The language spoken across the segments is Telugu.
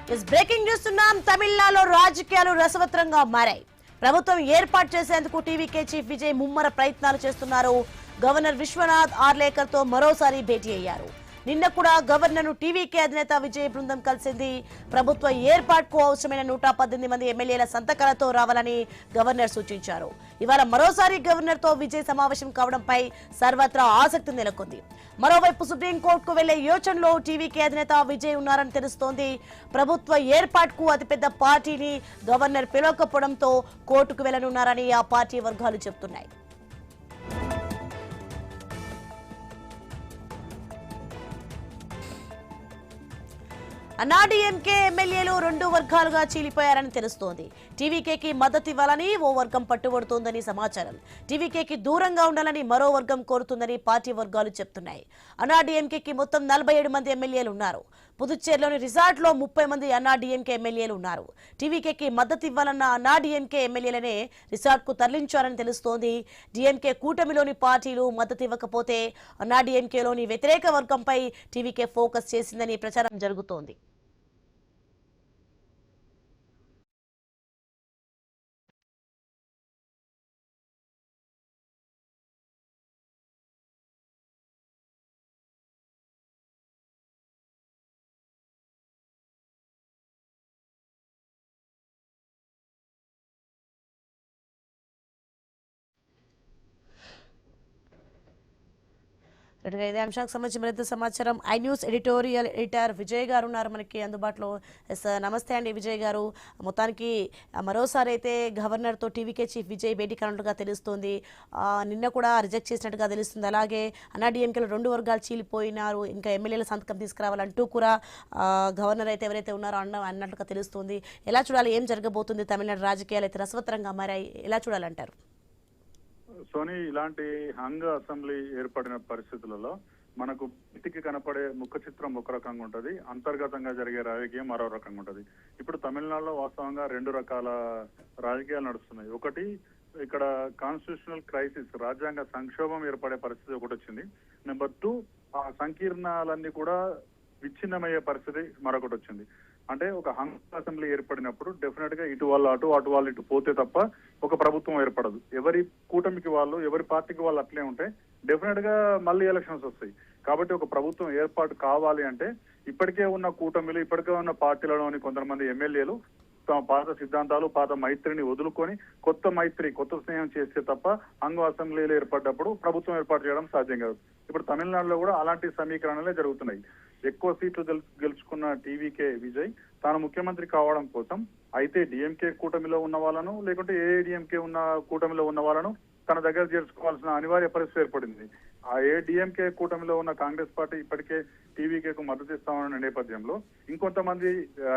బ్రేకింగ్ న్యూస్ ఉన్నాం. తమిళనాడులో రాజకీయాలు రసవత్రంగా మారాయి. ప్రభుత్వం ఏర్పాటు చేసేందుకు టీవీకే చీఫ్ విజయ్ ముమ్మర ప్రయత్నాలు చేస్తున్నారు. గవర్నర్ విశ్వనాథ్ ఆర్లేకర్ తో మరోసారి భేటీ అయ్యారు. నిన్న కూడా గవర్నర్ ను టీవీకే అధినేత విజయ్ బృందం కలిసింది. ప్రభుత్వ ఏర్పాటుకు అవసరమైన 118 మంది ఎమ్మెల్యేల సంతకాలతో రావాలని గవర్నర్ సూచించారు. ఇవాళ మరోసారి గవర్నర్ తో విజయ్ సమావేశం కావడంపై సర్వత్రా ఆసక్తి నెలకొంది. మరోవైపు సుప్రీంకోర్టుకు వెళ్లే యోచనలో టీవీకే అధినేత విజయ్ ఉన్నారని తెలుస్తోంది. ప్రభుత్వ ఏర్పాటుకు అతిపెద్ద పార్టీని గవర్నర్ పిలవకపోవడంతో కోర్టుకు వెళ్లనున్నారని ఆ పార్టీ వర్గాలు చెబుతున్నాయి. అన్నాడీఎంకే ఎమ్మెల్యేలు 2 వర్గాలుగా చీలిపోయారని తెలుస్తోంది. టీవీకేకి మద్దతు ఇవ్వాలని ఓ వర్గం పట్టుబడుతోందని సమాచారం. టీవీకేకి దూరంగా ఉండాలని మరో వర్గం కోరుతుందని పార్టీ వర్గాలు చెప్తున్నాయి. అన్నాడీఎంకేకి మొత్తం 47 మంది ఎమ్మెల్యేలు ఉన్నారు. పుదుచ్చేరిలోని రిసార్ట్లో 30 మంది అన్నాడీఎంకే ఎమ్మెల్యేలు ఉన్నారు. టీవీకేకి మద్దతు ఇవ్వాలన్న అన్నాడీఎంకే ఎమ్మెల్యేలనే రిసార్ట్కు తరలించారని తెలుస్తోంది. డీఎంకే కూటమిలోని పార్టీలు మద్దతు ఇవ్వకపోతే అన్నాడీఎంకేలోని వ్యతిరేక వర్గంపై టీవీకే ఫోకస్ చేసిందని ప్రచారం జరుగుతోంది. ఇదే అంశానికి సంబంధించి మరింత సమాచారం I news editorial editor Vijay గారు ఉన్నారు మనకి అందుబాటులో. నమస్తే అండి విజయ్ గారు. మొత్తానికి మరోసారి అయితే గవర్నర్తో టీవీకే చీఫ్ విజయ్ భేటీ కానున్నట్టుగా తెలుస్తోంది. నిన్న కూడా రిజెక్ట్ చేసినట్టుగా తెలుస్తుంది. అలాగే అన్నాడీఎంకేలో 2 వర్గాలు చీలిపోయినారు. ఇంకా ఎమ్మెల్యేల సంతకం తీసుకురావాలంటూ కూడా గవర్నర్ అయితే ఎవరైతే ఉన్నారో అన్నట్టుగా తెలుస్తుంది. ఎలా చూడాలి, ఏం జరగబోతుంది? తమిళనాడు రాజకీయాలు అయితే రసవత్తరంగా మారాయి. ఎలా చూడాలంటారు? సోనీ, ఇలాంటి హంగ్ అసెంబ్లీ ఏర్పడిన పరిస్థితులలో మనకు బయటికి కనపడే ముఖ చిత్రం ఒక రకంగా ఉంటది, అంతర్గతంగా జరిగే రాజకీయం మరో రకంగా ఉంటది. ఇప్పుడు తమిళనాడులో వాస్తవంగా 2 రకాల రాజకీయాలు నడుస్తున్నాయి. ఒకటి, ఇక్కడ కాన్స్టిట్యూషనల్ క్రైసిస్, రాజ్యాంగ సంక్షోభం ఏర్పడే పరిస్థితి ఒకటి వచ్చింది. నెంబర్ 2, ఆ సంకీర్ణాలన్నీ కూడా విచ్ఛిన్నమయ్యే పరిస్థితి మరొకటి వచ్చింది. అంటే ఒక హంగ్ అసెంబ్లీ ఏర్పడినప్పుడు డెఫినెట్ గా ఇటు వాళ్ళు అటు, అటు వాళ్ళు ఇటు పోతే తప్ప ఒక ప్రభుత్వం ఏర్పడదు. ఎవరి కూటమికి వాళ్ళు, ఎవరి పార్టీకి వాళ్ళు అట్లే ఉంటే డెఫినెట్ గా మళ్ళీ ఎలక్షన్స్ వస్తాయి. కాబట్టి ఒక ప్రభుత్వం ఏర్పాటు కావాలి అంటే ఇప్పటికే ఉన్న కూటమిలు, ఇప్పటికే ఉన్న పార్టీలలోని కొంతమంది ఎమ్మెల్యేలు తమ పాత సిద్ధాంతాలు, పాత మైత్రిని వదులుకొని కొత్త మైత్రి, కొత్త స్నేహం చేస్తే తప్ప హంగ్ అసెంబ్లీలు ఏర్పడ్డప్పుడు ప్రభుత్వం ఏర్పాటు చేయడం సాధ్యం కాదు. ఇప్పుడు తమిళనాడులో కూడా అలాంటి సమీకరణలే జరుగుతున్నాయి. ఎక్కువ సీట్లు గెలుచుకున్న టీవీకే విజయ్ తాను ముఖ్యమంత్రి కావడం కోసం అయితే డిఎంకే కూటమిలో ఉన్న వాళ్ళను, లేకుంటే ఏఐడిఎంకే ఉన్న కూటమిలో ఉన్న వాళ్ళను తన దగ్గర చేర్చుకోవాల్సిన అనివార్య పరిస్థితి ఏర్పడింది. ఆ ఏడీఎంకే కూటమిలో ఉన్న కాంగ్రెస్ పార్టీ ఇప్పటికే టీవీకేకు మద్దతు ఇస్తామన్న నేపథ్యంలో ఇంకొంతమంది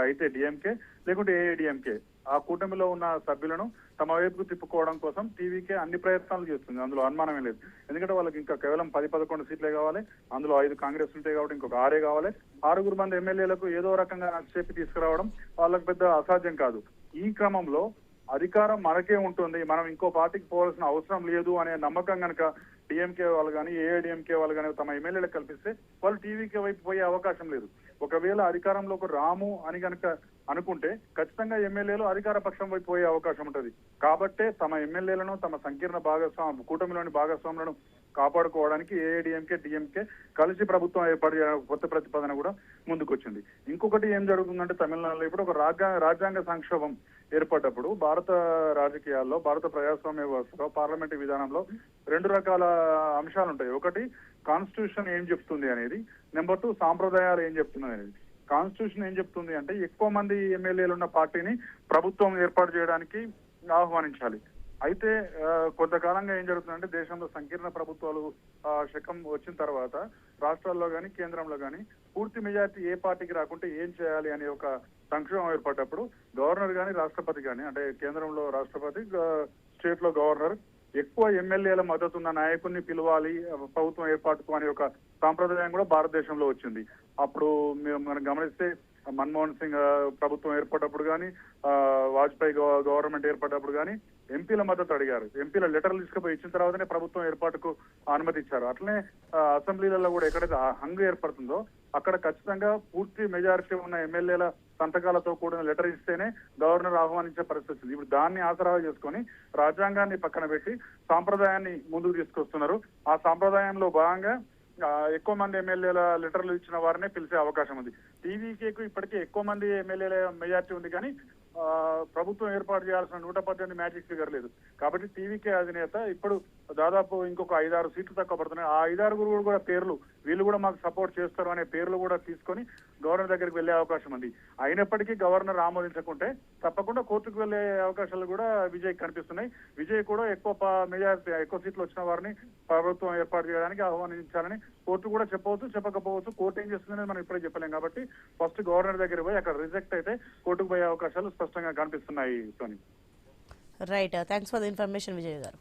అయితే డిఎంకే లేకుంటే ఏఐడిఎంకే ఆ కూటమిలో ఉన్న సభ్యులను తమ వైపుకు తిప్పుకోవడం కోసం టీవీకే అన్ని ప్రయత్నాలు చేస్తుంది. అందులో అనుమానమే లేదు. ఎందుకంటే వాళ్ళకి ఇంకా కేవలం 10-11 సీట్లే కావాలి. అందులో 5 కాంగ్రెస్ ఉంటాయి కాబట్టి ఇంకొక 6 కావాలి. 6 మంది ఎమ్మెల్యేలకు ఏదో రకంగా నచ్చచెప్పి తీసుకురావడం వాళ్ళకి పెద్ద అసాధ్యం కాదు. ఈ క్రమంలో అధికారం మనకే ఉంటుంది, మనం ఇంకో పార్టీకి పోవాల్సిన అవసరం లేదు అనే నమ్మకం కనుక డిఎంకే వాళ్ళు కానీ ఏఐడిఎంకే వాళ్ళు కానీ తమ ఎమ్మెల్యేలకు కల్పిస్తే వాళ్ళు టీవీకే వైపు పోయే అవకాశం లేదు. ఒకవేళ అధికారంలోకి రాము అని కనుక అనుకుంటే ఖచ్చితంగా ఎమ్మెల్యేలు అధికార పక్షం వైపు పోయే అవకాశం ఉంటుంది. కాబట్టే తమ ఎమ్మెల్యేలను, తమ సంకీర్ణ కూటమిలోని భాగస్వాములను కాపాడుకోవడానికి ఏఐడిఎంకే, డిఎంకే కలిసి ప్రభుత్వం ఏర్పాటు చేయడానికి కొత్త ప్రతిపాదన కూడా ముందుకొచ్చింది. ఇంకొకటి ఏం జరుగుతుందంటే తమిళనాడులో ఇప్పుడు ఒక రాజ్యాంగ సంక్షోభం ఏర్పడ్డప్పుడు భారత రాజకీయాల్లో, భారత ప్రజాస్వామ్య వ్యవస్థలో, పార్లమెంటు విధానంలో 2 రకాల అంశాలు ఉంటాయి. ఒకటి, కాన్స్టిట్యూషన్ ఏం చెప్తుంది అనేది. నెంబర్ 2, సాంప్రదాయాలు ఏం చెప్తున్నాయి అనేది. కాన్స్టిట్యూషన్ ఏం చెప్తుంది అంటే ఎక్కువ మంది ఎమ్మెల్యేలు ఉన్న పార్టీని ప్రభుత్వం ఏర్పాటు చేయడానికి ఆహ్వానించాలి. అయితే కొంతకాలంగా ఏం జరుగుతుందంటే దేశంలో సంకీర్ణ ప్రభుత్వాలు శకం వచ్చిన తర్వాత రాష్ట్రాల్లో కానీ కేంద్రంలో కానీ పూర్తి మెజార్టీ ఏ పార్టీకి రాకుంటే ఏం చేయాలి అనే ఒక సంక్షోభం ఏర్పడ్డప్పుడు గవర్నర్ కానీ రాష్ట్రపతి కానీ, అంటే కేంద్రంలో రాష్ట్రపతి, స్టేట్ లో గవర్నర్ ఎక్కువ ఎమ్మెల్యేల మద్దతున్న నాయకుడిని పిలవాలి ప్రభుత్వం ఏర్పాటుకు అనే ఒక సాంప్రదాయం కూడా భారతదేశంలో వచ్చింది. అప్పుడు మనం గమనిస్తే మన్మోహన్ సింగ్ ప్రభుత్వం ఏర్పడ్డప్పుడు కానీ, వాజ్పేయి గవర్నమెంట్ ఏర్పడ్డప్పుడు కానీ ఎంపీల మద్దతు అడిగారు. ఎంపీల లెటర్లు తీసుకుపోయి ఇచ్చిన తర్వాతనే ప్రభుత్వం ఏర్పాటుకు అనుమతి ఇచ్చారు. అట్లనే అసెంబ్లీలలో కూడా ఎక్కడైతే హంగు ఏర్పడుతుందో అక్కడ ఖచ్చితంగా పూర్తి మెజారిటీ ఉన్న ఎమ్మెల్యేల సంతకాలతో కూడిన లెటర్ ఇస్తేనే గవర్నర్ ఆహ్వానించే పరిస్థితి ఉంది. ఇప్పుడు దాన్ని ఆసరాగా చేసుకొని రాజ్యాంగాన్ని పక్కన పెట్టి సాంప్రదాయాన్ని ముందుకు తీసుకొస్తున్నారు. ఆ సాంప్రదాయంలో భాగంగా ఎక్కువ మంది ఎమ్మెల్యేల లెటర్లు ఇచ్చిన వారినే పిలిచే అవకాశం ఉంది. టీవీకేకు ఇప్పటికే ఎక్కువ మంది ఎమ్మెల్యేల మెజార్టీ ఉంది, కానీ ప్రభుత్వం ఏర్పాటు చేయాల్సిన 118 మ్యాజిక్ ఫిగర్ లేదు. కాబట్టి టీవీకే అధినేత ఇప్పుడు దాదాపు ఇంకొక 5-6 సీట్లు తక్కువ పడుతున్నాయి. ఆ 5-6 కూడా పేర్లు వీళ్ళు కూడా మాకు సపోర్ట్ చేస్తారు అనే పేర్లు కూడా తీసుకొని గవర్నర్ దగ్గరికి వెళ్లే అవకాశం ఉంది. అయినప్పటికీ గవర్నర్ ఆమోదించకుంటే తప్పకుండా కోర్టుకు వెళ్లే అవకాశాలు కూడా విజయ్ కనిపిస్తున్నాయి. విజయ్ కూడా మెజారిటీ ఎక్కువ సీట్లు వచ్చిన వారిని ప్రభుత్వం ఏర్పాటు చేయడానికి ఆహ్వానించాలని కోర్టు కూడా చెప్పవచ్చు, చెప్పకపోవచ్చు. కోర్టు ఏం చేస్తుందని మనం ఇప్పుడే చెప్పలేం. కాబట్టి ఫస్ట్ గవర్నర్ దగ్గర పోయి అక్కడ రిజెక్ట్ అయితే కోర్టుకు పోయే అవకాశాలు స్పష్టంగా కనిపిస్తున్నాయి. సోని, right, thanks for the information Vijay గారు.